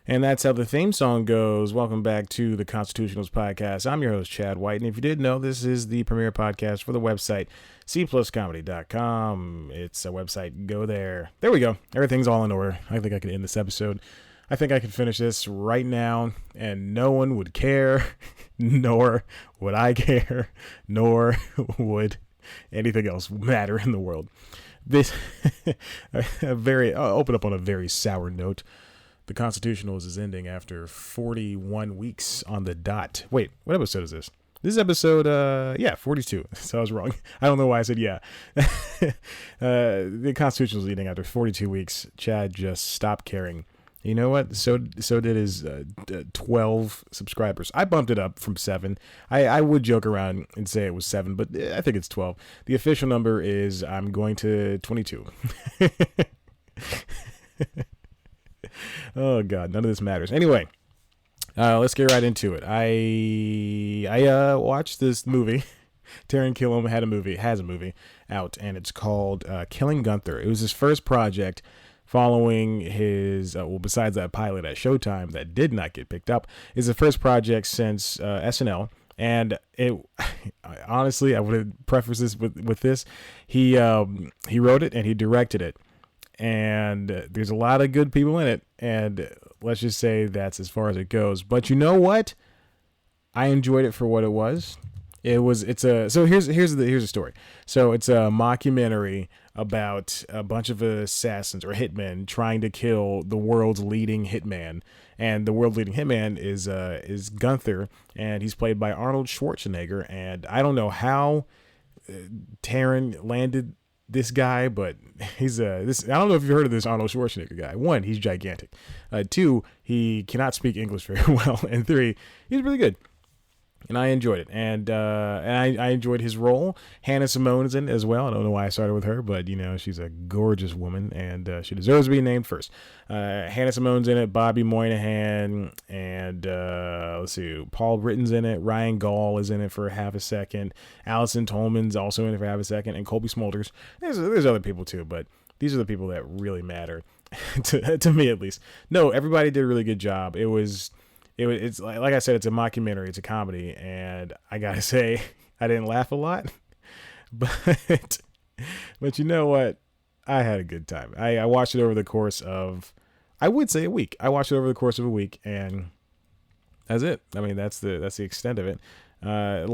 And that's how the theme song goes. Welcome back to the Constitutionals Podcast. I'm your host, Chad White. And if you didn't know, this is the premiere podcast for the website, cpluscomedy.com. It's a website. Go there. There we go. Everything's all in order. I think I can end this episode. I think I can finish this right now, and no one would care, nor would I care, nor would anything else matter in the world. This, I'll open up on a very sour note. The Constitutionals is ending after 41 weeks on the dot. Wait, what episode is this? This is episode, 42. So I was wrong. I don't know why I said yeah. The Constitutionals is ending after 42 weeks. Chad just stopped caring. You know what? So did his 12 subscribers. I bumped it up from 7. I would joke around and say it was 7, but I think it's 12. The official number is I'm going to 22. Oh God, none of this matters. Anyway, let's get right into it. I watched this movie. Taron Killam has a movie out, and it's called Killing Gunther. It was his first project following his besides that pilot at Showtime that did not get picked up. It's the first project since SNL. And it, honestly, I would have prefaced this with this. He wrote it and he directed it. And there's a lot of good people in it, and let's just say that's as far as it goes. But you know what? I enjoyed it for what it was. Here's the story. So it's a mockumentary about a bunch of assassins or hitmen trying to kill the world's leading hitman, and the world's leading hitman is Gunther, and he's played by Arnold Schwarzenegger. And I don't know how Taron landed this guy, but he's I don't know if you've heard of this Arnold Schwarzenegger guy. 1, he's gigantic. 2, he cannot speak English very well. And 3, he's really good. And I enjoyed it. And I enjoyed his role. Hannah Simone is in it as well. I don't know why I started with her, but, she's a gorgeous woman, and she deserves to be named first. Hannah Simone's in it, Bobby Moynihan, and let's see, Paul Britton's in it. Ryan Gall is in it for half a second. Allison Tolman's also in it for half a second. And Colby Smulders. There's other people too, but these are the people that really matter, to me at least. No, everybody did a really good job. It's like I said, it's a mockumentary, it's a comedy, and I gotta say, I didn't laugh a lot, but you know what? I had a good time. I watched it over the course of, I would say, a week. I watched it over the course of a week, and that's it. I mean, that's the extent of it. There's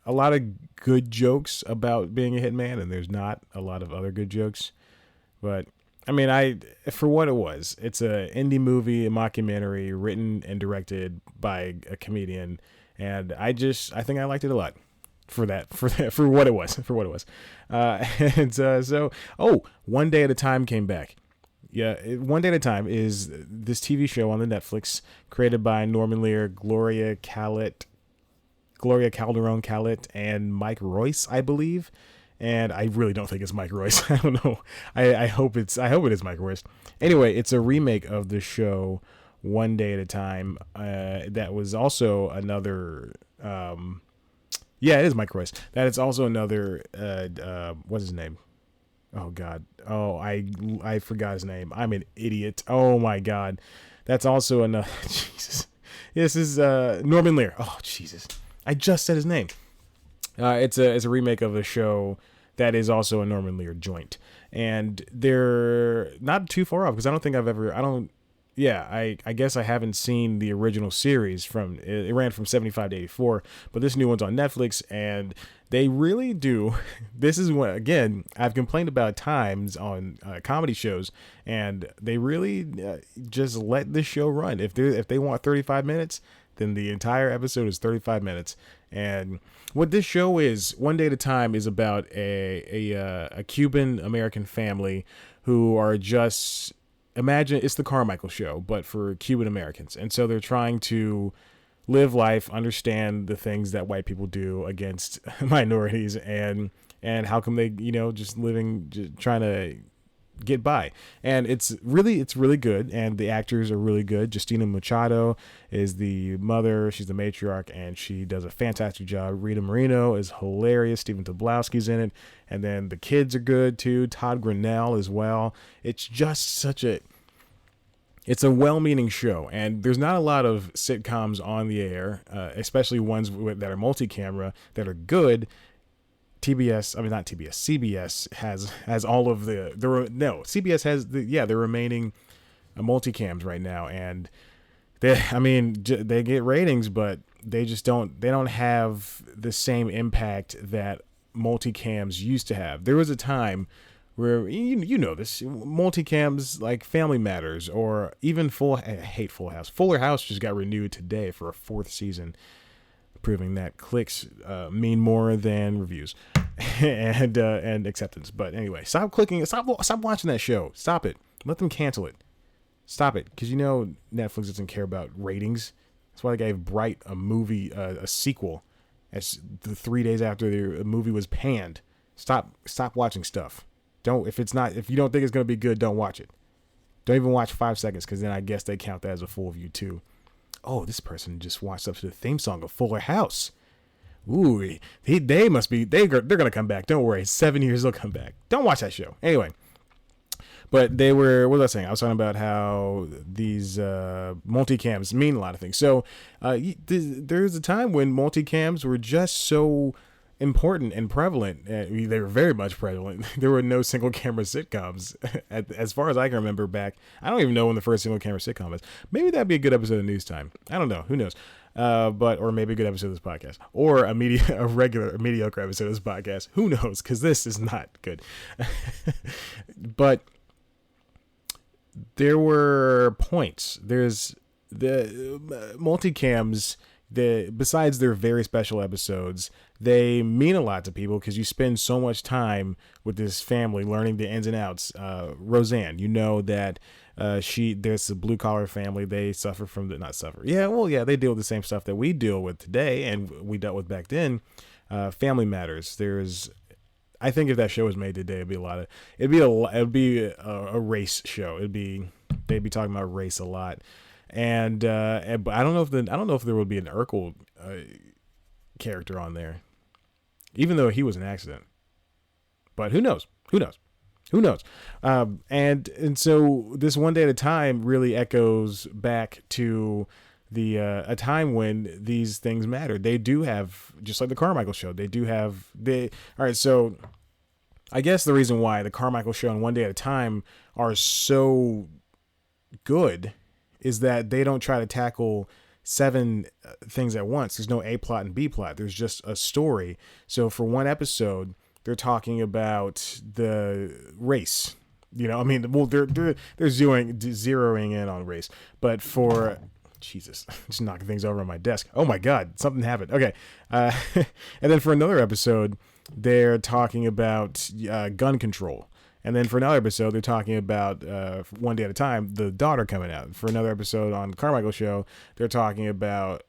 a lot of good jokes about being a hitman, and there's not a lot of other good jokes, but I mean, for what it was, it's an indie movie, a mockumentary written and directed by a comedian. And I think I liked it a lot for what it was. One Day at a Time came back. Yeah. One Day at a Time is this TV show on the Netflix created by Norman Lear, Gloria Calderon-Callet, and Mike Royce, I believe. And I really don't think it's Mike Royce. I don't know. I hope it is Mike Royce. Anyway, it's a remake of the show One Day at a Time. That was also another. It is Mike Royce. That is also another. What's his name? Oh God. Oh, I forgot his name. I'm an idiot. Oh my God. That's also another. Jesus. This is Norman Lear. Oh Jesus. I just said his name. It's a remake of a show that is also a Norman Lear joint, and they're not too far off because I guess I haven't seen the original series it ran from 75 to 84, but this new one's on Netflix, and they really do. This is what, again, I've complained about times on comedy shows, and they really just let the show run. If they want 35 minutes, then the entire episode is 35 minutes. And what this show is, One Day at a Time, is about a Cuban American family who are just, imagine it's the Carmichael Show, but for Cuban Americans. And so they're trying to live life, understand the things that white people do against minorities, and how come they, just trying to get by. And it's really good, and the actors are really good. Justina Machado is the mother, she's the matriarch, and she does a fantastic job. Rita Moreno is hilarious. Stephen Tobolowsky's in it, and then the kids are good too. Todd Grinnell as well. It's just such a it's a well-meaning show, and there's not a lot of sitcoms on the air, especially ones that are multi-camera that are good. TBS, I mean not TBS, CBS has all of CBS has the remaining multicams right now, and they get ratings, but they don't have the same impact that multicams used to have. There was a time where you know this, multicams like Family Matters or even I hate Full House. Fuller House just got renewed today for a 4th season, proving that clicks mean more than reviews and acceptance. But anyway, stop clicking, stop watching that show. Stop it. Let them cancel it. Stop it, because Netflix doesn't care about ratings. That's why they gave Bright a movie, a sequel, as the 3 days after the movie was panned. Stop watching stuff. If you don't think it's gonna be good, don't watch it. Don't even watch 5 seconds, because then I guess they count that as a full view too. Oh, this person just watched up to the theme song of Fuller House. Ooh, they're gonna come back. Don't worry, 7 years they'll come back. Don't watch that show. Anyway. But what was I saying? I was talking about how these multicams mean a lot of things. So there's a time when multicams were just so important and prevalent. They were very much prevalent. There were no single camera sitcoms as far as I can remember back. I don't even know when the first single camera sitcom was. Maybe that'd be a good episode of News Time. I don't know. Who knows? Or maybe a good episode of this podcast, or a mediocre episode of this podcast. Who knows? Because this is not good. But there were points. There's the multicams. Besides their very special episodes, they mean a lot to people because you spend so much time with this family learning the ins and outs. Roseanne, that there's a blue collar family. They suffer from not suffer. Yeah, well, yeah, they deal with the same stuff that we deal with today and we dealt with back then. Family Matters. I think if that show was made today, it'd be a race show. They'd be talking about race a lot, but I don't know if there would be an Urkel character on there, even though he was an accident. But who knows? And so this One Day at a Time really echoes back to a time when these things matter. They do have, just like the Carmichael Show, all right, so I guess the reason why the Carmichael Show and One Day at a Time are so good is that they don't try to tackle 7 things at once. There's no A plot and B plot. There's just a story. So for one episode, they're talking about the race. They're zeroing in on race, but for Jesus, just knocking things over on my desk. Oh my God, something happened. Okay. And then for another episode, they're talking about gun control. And then for another episode, they're talking about One Day at a Time, the daughter coming out. For another episode on Carmichael Show, they're talking about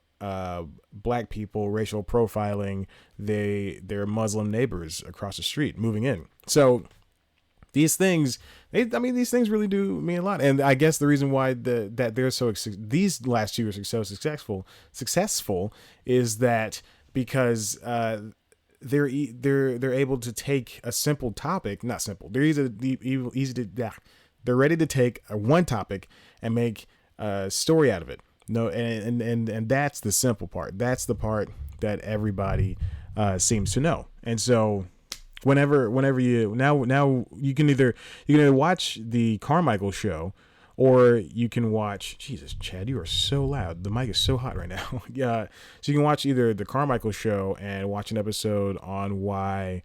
black people, racial profiling, their Muslim neighbors across the street moving in. So these things really do mean a lot. And I guess the reason why these last 2 years are so successful is that because they're able to take a simple topic, not simple. They're they're ready to take one topic and make a story out of it. No, and that's the simple part. That's the part that everybody seems to know. And so whenever you you can either watch the Carmichael Show, or you can watch, Jesus, Chad, you are so loud. The mic is so hot right now. Yeah. So you can watch either the Carmichael Show and watch an episode on why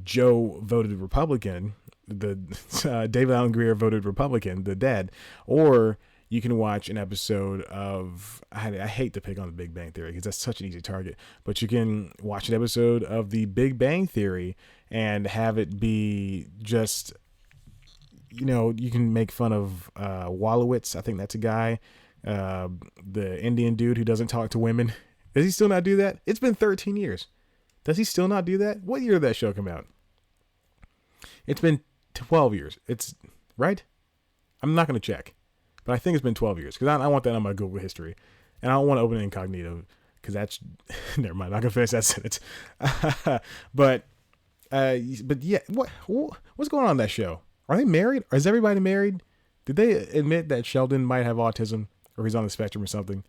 Joe voted Republican, David Allen Greer voted Republican, the dad, or you can watch an episode of, I hate to pick on the Big Bang Theory because that's such an easy target, but you can watch an episode of the Big Bang Theory and have it be just, you can make fun of Wolowitz. I think that's a guy, the Indian dude who doesn't talk to women. Does he still not do that? It's been 13 years. Does he still not do that? What year did that show come out? It's been 12 years. It's right. I'm not going to check, but I think it's been 12 years because I want that on my Google history, and I don't want to open it incognito because that's never mind. I'm not going to finish that sentence. But yeah, what's going on in that show? Are they married? Or is everybody married? Did they admit that Sheldon might have autism or he's on the spectrum or something?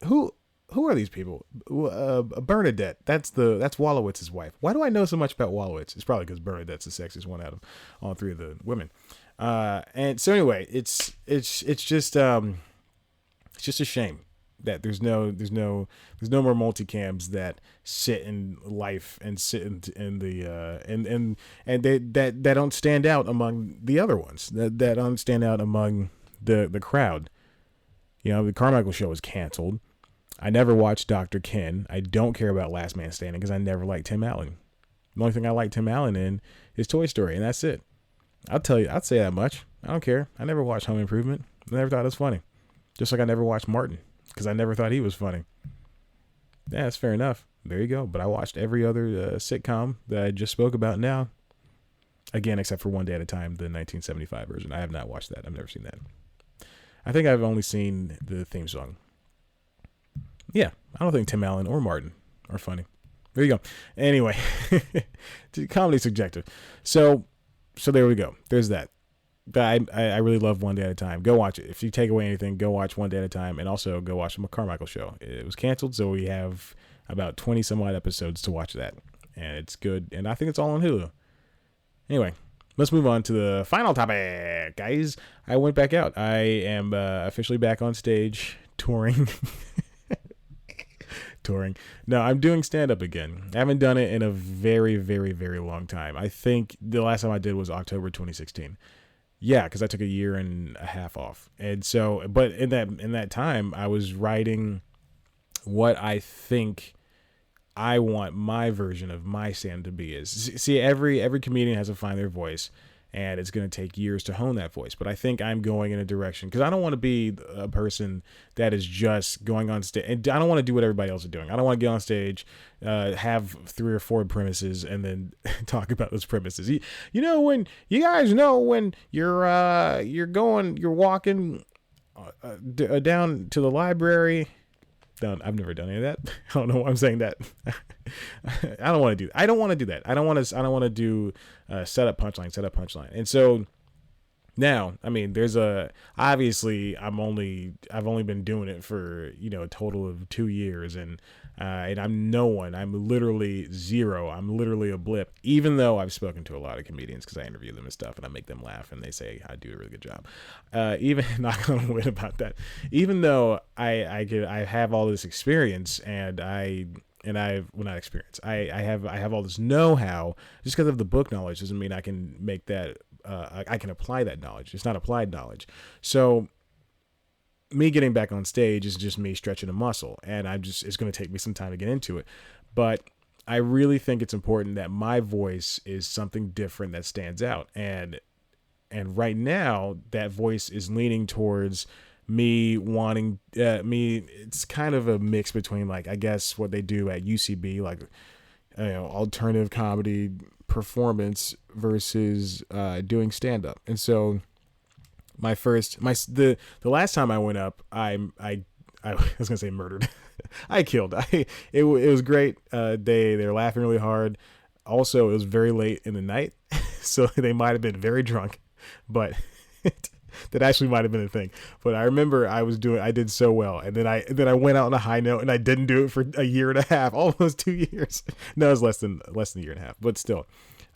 Who are these people? Bernadette. That's Wolowitz's wife. Why do I know so much about Wolowitz? It's probably because Bernadette's the sexiest one out of all three of the women. And so anyway, it's just a shame that there's no more multicams that sit in life and sit in the and they that don't stand out among the other ones, that don't stand out among the crowd. You know, the Carmichael Show was canceled. I never watched Dr. Ken. I don't care about Last Man Standing because I never liked Tim Allen. The only thing I like Tim Allen in is Toy Story, and that's it. I'd say that much. I don't care. I never watched Home Improvement. I never thought it was funny. Just like I never watched Martin because I never thought he was funny. Yeah, that's fair enough. There you go. But I watched every other sitcom that I just spoke about now. Again, except for One Day at a Time, the 1975 version. I have not watched that. I've never seen that. I think I've only seen the theme song. Yeah, I don't think Tim Allen or Martin are funny. There you go. Anyway, comedy's subjective. So there we go. There's that. But I really love One Day at a Time. Go watch it. If you take away anything, go watch One Day at a Time, and also go watch the Carmichael Show. It was canceled, so we have about 20 some odd episodes to watch that, and it's good. And I think it's all on Hulu. Anyway, let's move on to the final topic, guys. I went back out. I am officially back on stage touring. No, I'm doing stand-up again. I haven't done it in a very, very, very long time. I think the last time I did was October 2016. Yeah, because I took a year and a half off. And so, but in that time, I was writing what I think I want my version of my stand to be is. See, every comedian has to find their voice, and it's going to take years to hone that voice. But I think I'm going in a direction, because I don't want to be a person that is just going on stage. And I don't want to do what everybody else is doing. I don't want to get on stage, have 3 or 4 premises, and then talk about those premises. You know, when you guys know when you're walking down to the library. I've never done any of that. I don't know why I'm saying that. I don't want to do that. I don't want to do setup punchline. And so now, I mean, obviously I've only been doing it for, a total of 2 years, and I'm no one. I'm literally zero. I'm literally a blip, even though I've spoken to a lot of comedians because I interview them and stuff, and I make them laugh, and they say I do a really good job. Even not gonna win about that. Even though I have all this experience, and not experience. I have all this know-how. Just because of the book knowledge doesn't mean I can make that. I can apply that knowledge. It's not applied knowledge. So me getting back on stage is just me stretching a muscle, and it's going to take me some time to get into it. But I really think it's important that my voice is something different that stands out. And right now that voice is leaning towards me wanting it's kind of a mix between, like, I guess what they do at UCB, like, alternative comedy performance versus doing stand-up. And so the last time I went up, I was gonna say murdered. I killed. It was great. They were laughing really hard. Also, it was very late in the night, so they might have been very drunk, but that actually might have been a thing. But I remember I did so well, and then I went out on a high note, and I didn't do it for a year and a half, almost 2 years. No, it was less than a year and a half, but still.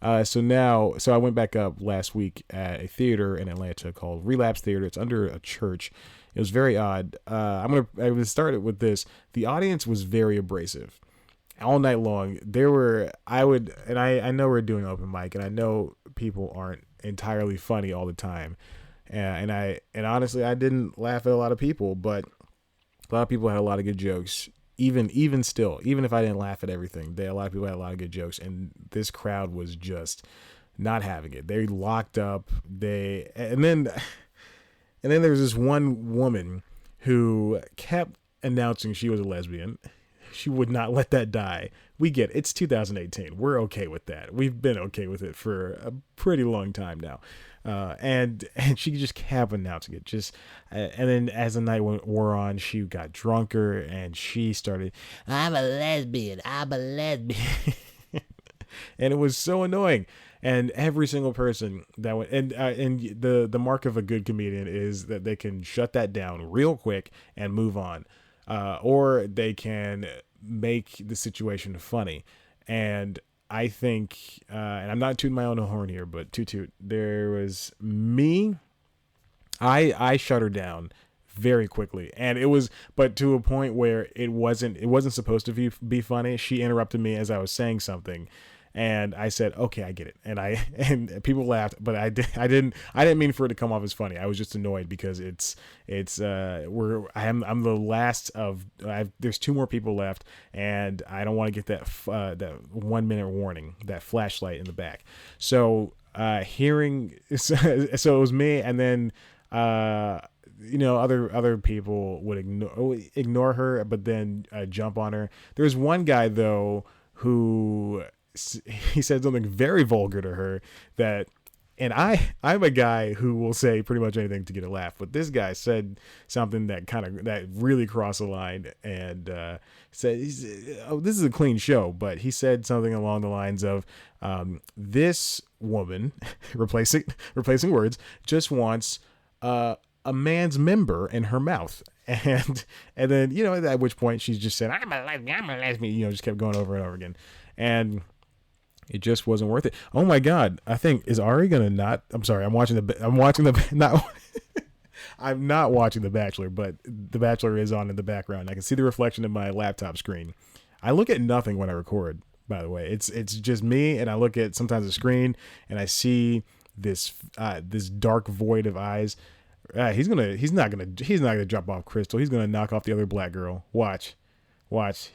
So I went back up last week at a theater in Atlanta called Relapse Theater. It's under a church. It was very odd. I'm gonna start it with this. The audience was very abrasive all night long. I know we're doing open mic, and I know people aren't entirely funny all the time. And honestly, I didn't laugh at a lot of people, but a lot of people had a lot of good jokes. Even still, even if I didn't laugh at everything, a lot of people had a lot of good jokes, and this crowd was just not having it. They locked up. And then there was this one woman who kept announcing she was a lesbian. She would not let that die. We get it. It's 2018. We're okay with that. We've been okay with it for a pretty long time now. And she just kept announcing it. And then as the night wore on, she got drunker, and she started, I'm a lesbian. And it was so annoying. And every single person that went, and the mark of a good comedian is that they can shut that down real quick and move on, or they can make the situation funny. And I think, and I'm not tooting my own horn here, but toot, there was me. I shut her down very quickly, and it was, but to a point where it wasn't supposed to be funny. She interrupted me as I was saying something, and I said, "Okay, I get it," and people laughed, but I didn't mean for it to come off as funny. I was just annoyed because I'm the last of, there's two more people left, and I don't want to get that 1 minute warning, that flashlight in the back. So so it was me, and then other people would ignore her, but then jump on her. There's one guy though who, he said something very vulgar to her, and I'm a guy who will say pretty much anything to get a laugh, but this guy said something that really crossed the line, and said, "Oh, this is a clean show," but he said something along the lines of, "This woman," replacing words, "just wants a man's member in her mouth." And then, at which point she just said, I'm a lesbian, just kept going over and over again. And it just wasn't worth it. Oh my God. I think, is Ari going to I'm sorry. I'm not watching The Bachelor, but The Bachelor is on in the background. I can see the reflection of my laptop screen. I look at nothing when I record, by the way. It's just me, and I look at sometimes the screen, and I see this dark void of eyes. He's not gonna drop off Crystal. He's gonna knock off the other black girl. Watch.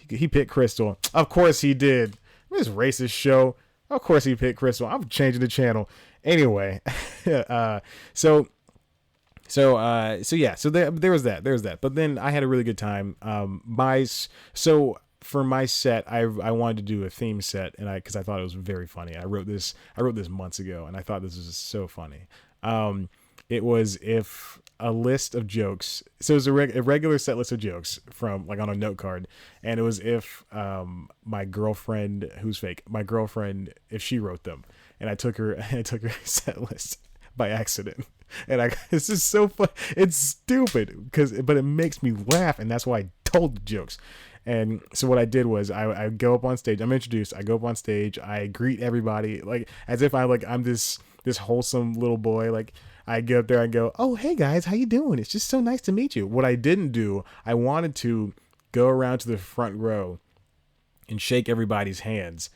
He picked Crystal. Of course he did. This racist show. Of course he picked Crystal. I'm changing the channel. Anyway, so yeah. So there was that. But then I had a really good time. So for my set, I wanted to do a theme set, and because I thought it was very funny. I wrote this months ago, and I thought this was so funny. It was if a list of jokes. So it was a regular set list of jokes from, like, on a note card, and it was if my girlfriend, who's fake, if she wrote them, and I took her set list by accident, and this is so fun. It's stupid but it makes me laugh, and that's why I told the jokes. And so what I did was I go up on stage. I'm introduced. I go up on stage. I greet everybody, like, as if I'm this wholesome little boy. Like, I get up there, I go, "Oh, hey guys, how you doing? It's just so nice to meet you." What I didn't do, I wanted to go around to the front row and shake everybody's hands,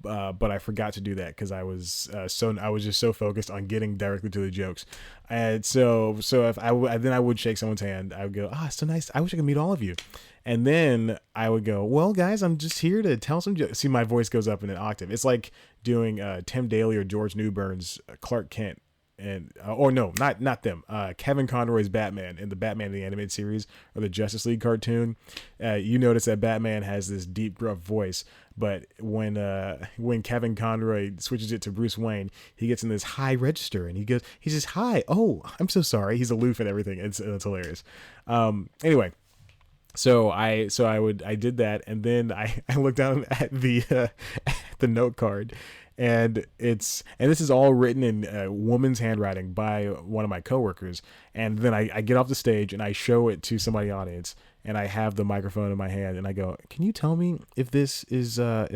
but I forgot to do that because I was just so focused on getting directly to the jokes. And so if I would shake someone's hand, I would go, "Ah, so nice. I wish I could meet all of you." And then I would go, "Well, guys, I'm just here to tell some jokes." See, my voice goes up in an octave. It's like doing Tim Daly or George Newbern's Clark Kent. And or no, not them. Kevin Conroy's Batman in the Batman the Animated Series or the Justice League cartoon. You notice that Batman has this deep, gruff voice, but when Kevin Conroy switches it to Bruce Wayne, he gets in this high register, and he says, "Hi, oh, I'm so sorry." He's aloof and everything. It's hilarious. Anyway. So I did that, and then I looked down at the note card, and this is all written in woman's handwriting by one of my coworkers. And then I get off the stage and I show it to somebody in the audience, and I have the microphone in my hand, and I go, "Can you tell me if this is a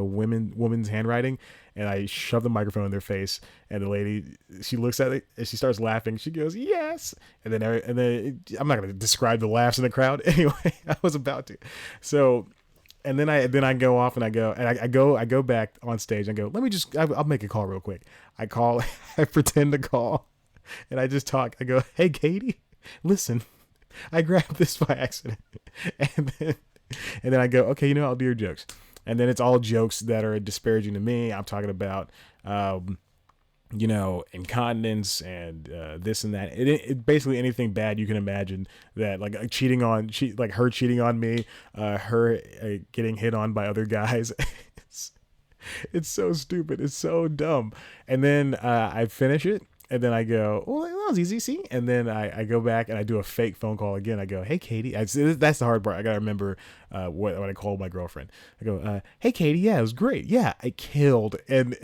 woman's handwriting?" And I shove the microphone in their face, and the lady, she looks at it and she starts laughing. She goes, "Yes." And then I'm not going to describe the laughs in the crowd. Anyway, I was about to. So, and then I go off and I go back on stage and go, I'll make a call real quick. I call, I pretend to call, and I just talk. I go, "Hey, Katie, listen, I grabbed this by accident." And then I go, "Okay, I'll do your jokes." And then it's all jokes that are disparaging to me. I'm talking about, incontinence and this and that. It basically anything bad you can imagine, that like her cheating on me, her getting hit on by other guys. It's so stupid. It's so dumb. And then I finish it, And then I go, well, that was easy, see? And then I go back and I do a fake phone call again. I go, hey, Katie. That's the hard part. I got to remember what I called my girlfriend. I go, hey, Katie, yeah, it was great. Yeah, I killed. And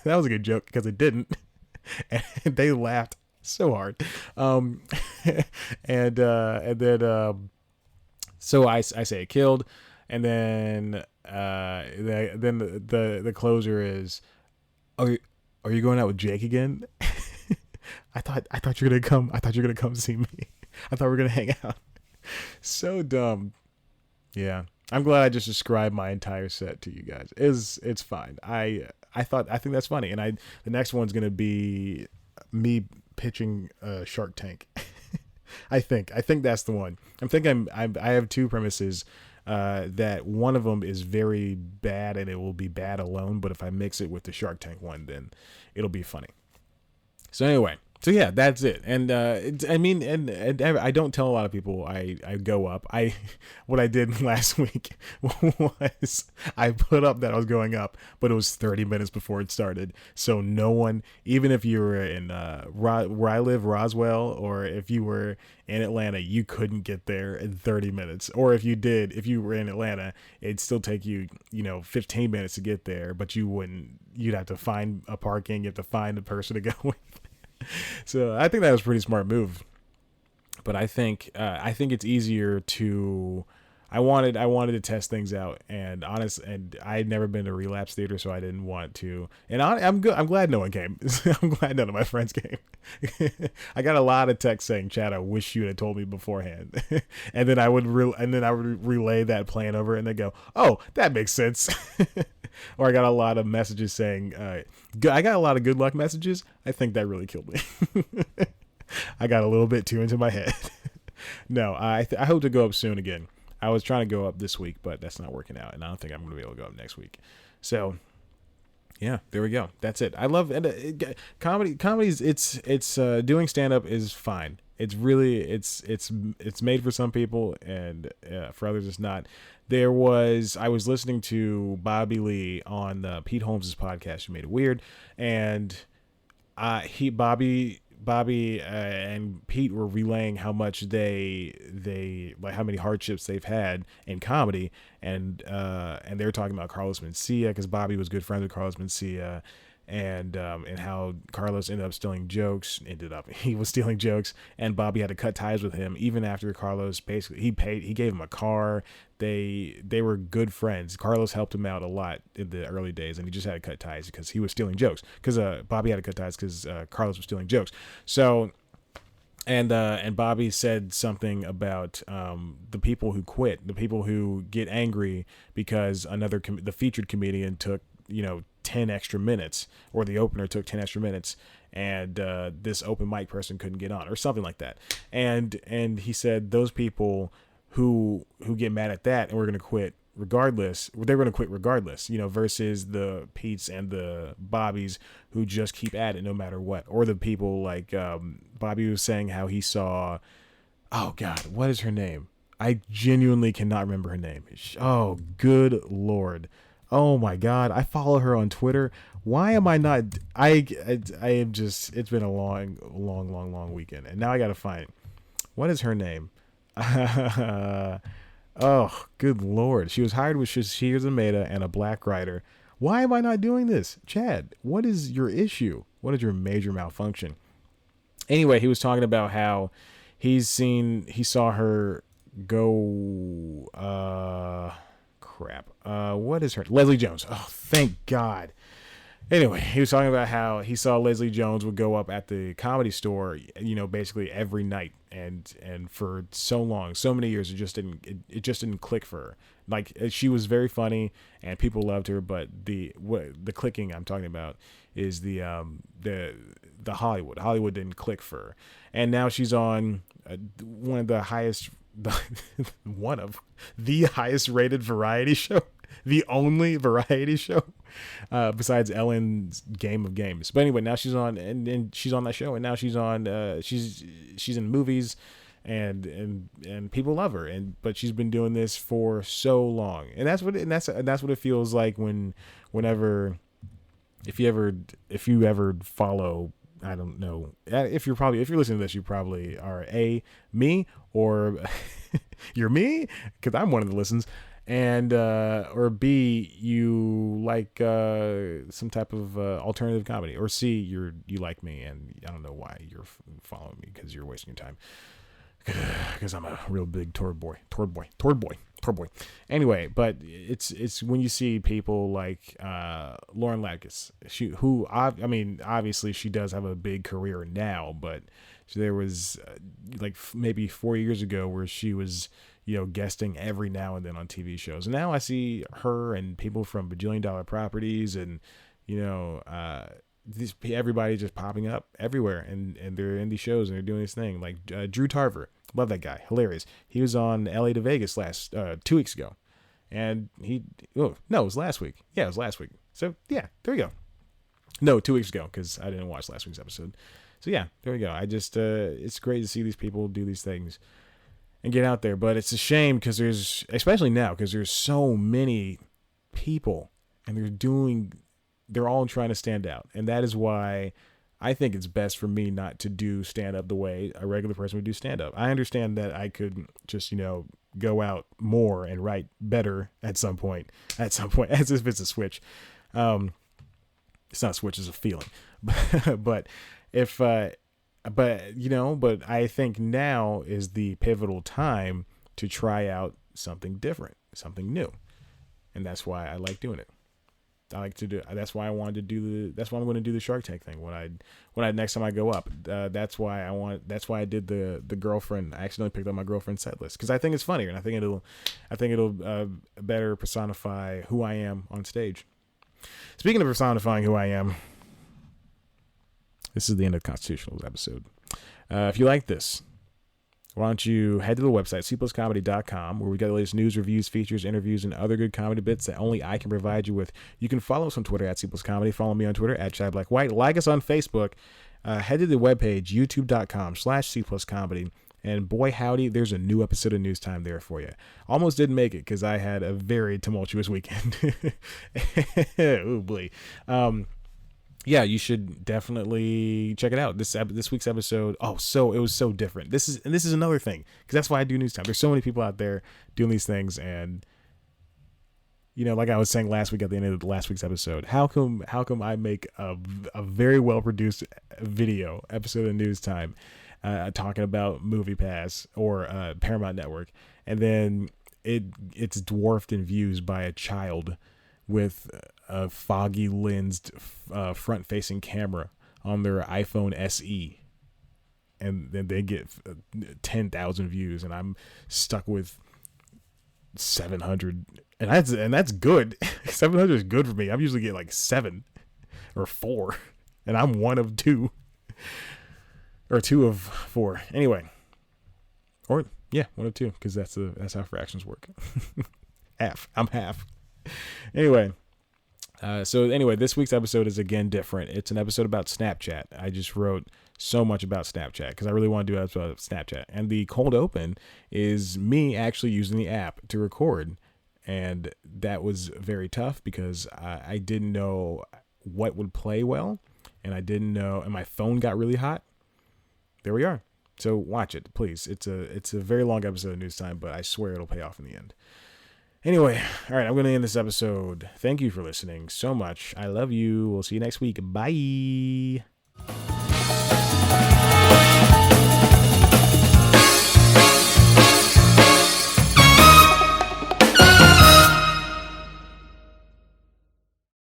that was a good joke because it didn't. And they laughed so hard. And then so I say it killed. And then the closer is, are you going out with Jake again? I thought you were gonna come. I thought you were gonna come see me. I thought we were gonna hang out. So dumb. Yeah, I'm glad I just described my entire set to you guys. It's fine. I think that's funny, and the next one's gonna be me pitching Shark Tank. I think that's the one. I have two premises. That one of them is very bad and it will be bad alone, but if I mix it with the Shark Tank one, then it'll be funny. So anyway, so yeah, that's it. And I don't tell a lot of people I go up. What I did last week was I put up that I was going up, but it was 30 minutes before it started. So no one, even if you were in where I live, Roswell, or if you were in Atlanta, you couldn't get there in 30 minutes. Or if you were in Atlanta, it'd still take you, 15 minutes to get there, but you'd have to find a parking, you have to find a person to go with. So I think that was a pretty smart move, but I think it's easier to. I wanted to test things out, and I had never been to Relapse Theater, so I didn't want to. And I'm good. I'm glad no one came. I'm glad none of my friends came. I got a lot of texts saying, "Chad, I wish you had told me beforehand." And then I would relay that plan over, and they go, "Oh, that makes sense." Or I got a lot of messages saying, I got a lot of good luck messages. I think that really killed me. I got a little bit too into my head. No, I hope to go up soon again. I was trying to go up this week, but that's not working out, and I don't think I'm going to be able to go up next week. So, yeah, there we go. That's it. I love comedy. Comedy's it's doing stand up is fine. It's really it's made for some people, and for others it's not. I was listening to Bobby Lee on Pete Holmes' podcast, who made it weird, and Bobby and Pete were relaying how much they like how many hardships they've had in comedy, and they were talking about Carlos Mencia, because Bobby was good friends with Carlos Mencia, and how Carlos ended up stealing jokes. He was stealing jokes, and Bobby had to cut ties with him even after Carlos basically he gave him a car. They were good friends. Carlos helped him out a lot in the early days, and he just had to cut ties because he was stealing jokes. Because Bobby had to cut ties because Carlos was stealing jokes. So, and Bobby said something about the people who quit, the people who get angry because the featured comedian took 10 extra minutes, or the opener took 10 extra minutes, and this open mic person couldn't get on, or something like that. And he said those people who get mad at that and we're going to quit regardless, they're going to quit regardless, versus the Pete's and the Bobbies who just keep at it no matter what. Or the people like Bobby was saying how he saw, oh God, what is her name? I genuinely cannot remember her name. Oh, good Lord. Oh my God. I follow her on Twitter. Why am I not? I am just, it's been a long weekend, and now I got to find, what is her name? Oh, good Lord. She was hired with Shashir Zameda and a black writer. Why am I not doing this? Chad, what is your issue? What is your major malfunction? Anyway, he was talking about how he saw her go, what is her? Leslie Jones. Oh, thank God. Anyway, he was talking about how he saw Leslie Jones would go up at the Comedy Store, basically every night, and for so long, so many years, it just didn't click for her. Like, she was very funny and people loved her, but the clicking I'm talking about is the Hollywood. Hollywood didn't click for her, and now she's on one of the highest rated variety show. The only variety show besides Ellen's Game of Games. But anyway, now she's on, and she's on that show, and now she's on. She's in movies, and people love her. But she's been doing this for so long, and that's what it feels like whenever if you ever follow I don't know if you're listening to this, you probably are me or you're me because I'm one of the listens, and or B, you like some type of alternative comedy, or C, you like me and I don't know why you're following me because you're wasting your time because I'm a real big Tour boy. Anyway, but it's when you see people like Lauren Lapkus, I mean, obviously she does have a big career now, but there was like maybe 4 years ago where she was, guesting every now and then on TV shows. And now I see her and people from Bajillion Dollar Properties and, everybody just popping up everywhere, and they're in these shows and they're doing this thing. Like Drew Tarver, love that guy, hilarious. He was on LA to Vegas 2 weeks ago, and it was last week. Yeah, it was last week. So yeah, there we go. No, 2 weeks ago because I didn't watch last week's episode. So yeah, there we go. I just it's great to see these people do these things and get out there, but it's a shame because especially now because there's so many people and they're all trying to stand out. And that is why I think it's best for me not to do stand up the way a regular person would do stand up. I understand that I could just, go out more and write better at some point, as if it's a switch. It's not a switch, it's a feeling. but I think now is the pivotal time to try out something different, something new. And that's why I like doing it. That's why I wanted to that's why I'm going to do the Shark Tank thing when I next time I go up. That's why I did the girlfriend. I accidentally picked up my girlfriend's set list because I think it's funnier and I think it'll better personify who I am on stage. Speaking of personifying who I am, this is the end of the Constitutionals episode. If you like this, why don't you head to the website, cpluscomedy.com, where we got the latest news, reviews, features, interviews, and other good comedy bits that only I can provide you with. You can follow us on Twitter at cpluscomedy. Follow me on Twitter at ChadBlackWhite. Like us on Facebook. Head to the webpage, youtube.com/cpluscomedy. And boy, howdy, there's a new episode of News Time there for you. Almost didn't make it because I had a very tumultuous weekend. Oh, boy. Yeah, you should definitely check it out. This week's episode. It was so different. This is another thing because that's why I do News Time. There's so many people out there doing these things, and like I was saying last week at the end of last week's episode, how come I make a very well produced video episode of News Time, talking about MoviePass or Paramount Network, and then it's dwarfed in views by a child with a foggy lensed front-facing camera on their iPhone SE, and then they get 10,000 views, and I'm stuck with 700, and that's good. 700 is good for me. I'm usually getting like 7 or 4, and I'm one of 2 or 2 of 4. Anyway, or yeah, 1 of 2 because that's how fractions work. Half. I'm half. Anyway, this week's episode is again different. It's an episode about Snapchat. I just wrote so much about Snapchat because I really want to do an episode about Snapchat. And the cold open is me actually using the app to record. And that was very tough because I didn't know what would play well. And I didn't know, and my phone got really hot. There we are. So watch it, please. It's a very long episode of News Time, but I swear it'll pay off in the end. Anyway, all right, I'm going to end this episode. Thank you for listening so much. I love you. We'll see you next week. Bye.